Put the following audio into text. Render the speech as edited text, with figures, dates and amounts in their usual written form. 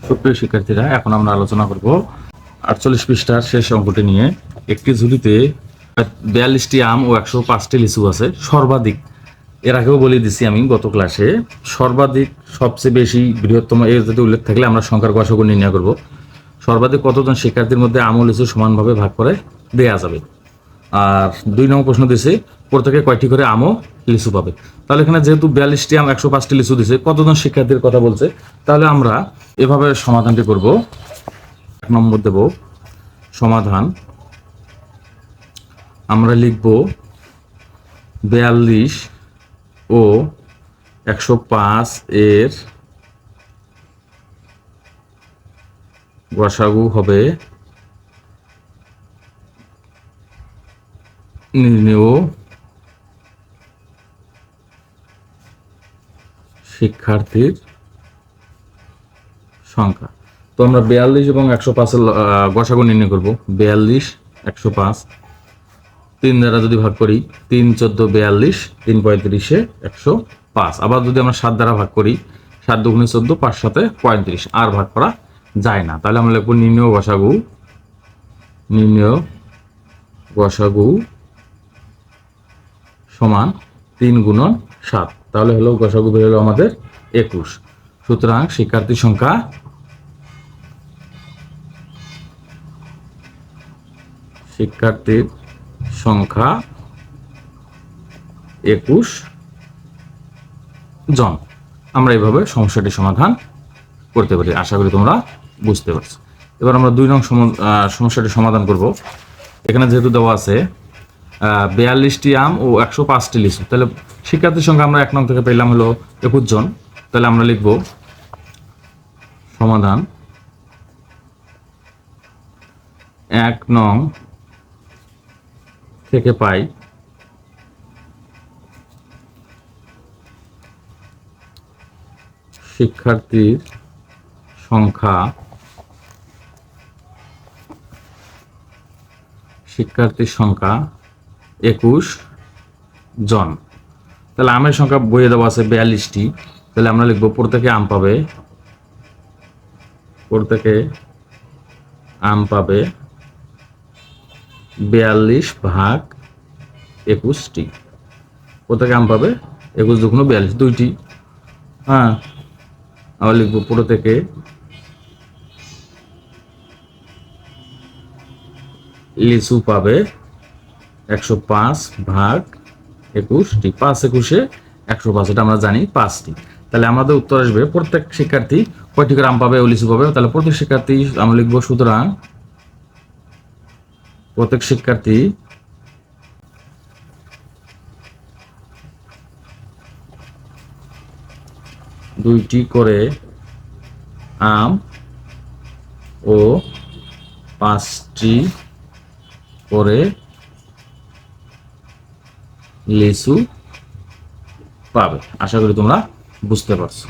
সুপ্রিয় শিক্ষার্থীরা, এখন আমরা আলোচনা করব 48 পৃষ্ঠার শেষ অঙ্কটি নিয়ে। একটি ঝুড়িতে 42টি আম ও 105টি লিচু আছে। সর্বাধিক, এর আগেও বলে দিছি আমি গত ক্লাসে, সর্বাধিক সবচেয়ে বেশি বৃহত্তম এর যদি উল্লেখ থাকলে আমরা সংখ্যার গসাগু নির্ণয় করব। সর্বাধিক কতজন শিক্ষার্থীর মধ্যে আম ও লিচু সমানভাবে ভাগ করে দেয়া যাবে। আর 2 নম্বর প্রশ্ন দিয়েছে প্রত্যেকে কয়টি করে আম ও লিচু পাবে। তাহলে এখানে যেহেতু 42টি আম 105টি লিচু দিয়েছে, কতজন শিক্ষার্থীর কথা বলছে, তাহলে আমরা এভাবে সমাধানটি করব। 1 নম্বর দেব সমাধান, আমরা লিখব 42 ও 105 এর গসাগু হবে নির্ণেয় শিক্ষার্থীর সংখ্যা। তো আমরা 42 এবং 105 এর গসাগু নির্ণয় করব। 42 105 3 দ্বারা যদি ভাগ করি, 3 14 42, 3 35 105। আবার যদি আমরা 7 দ্বারা ভাগ করি, 7 2 14, 5 7 35, আর ভাগ করা যায় না। তাহলে আমরা লিখব নির্ণেয় গসাগু সমান 3 গুণন 7। তাহলে হলো গসাগু বের হলো আমাদের 21। সুতরাং শিক্ষার্থীর সংখ্যা 21 জন। আমরা এইভাবে সমস্যাটি সমাধান করতে পারি। আশা করি তোমরা বুঝতে পারছো। এবার আমরা 2 নং সমস্যাটি সমাধান করব। এখানে যেহেতু দেওয়া আছে 42টি আম ও 105টি লিচু, তাহলে শিক্ষার্থীর সংখ্যা আমরা 1 নং থেকে পেলাম হলো 21 জন। তাহলে আমরা লিখব সমাধান 1 নং থেকে পাই শিক্ষার্থীর সংখ্যা 21 জন। তাহলে আমের সংখ্যা বইয়ে দেওয়া আছে 42টি। তাহলে আমরা লিখব প্রত্যেকে আম পাবে 42 ভাগ 21টি। প্রত্যেকে আম পাবে 21 দুগুণ 42, 2টি। হ্যাঁ, আবার লিখব প্রত্যেকে লিচু পাবে 105 ভাগ 21টি। 5 21 105, এটা আমরা জানি 5টি। তাহলে আমাদের উত্তর আসবে প্রত্যেক শিক্ষার্থী কয়টি করে আম পাবে ও লিচু পাবে। তাহলে প্রত্যেক শিক্ষার্থী আমরা লিখব, সুতরাং প্রত্যেক শিক্ষার্থী দুইটি করে আম ও 5টি করে লিচু পাবে। আশা করি তোমরা বুঝতে পারছো।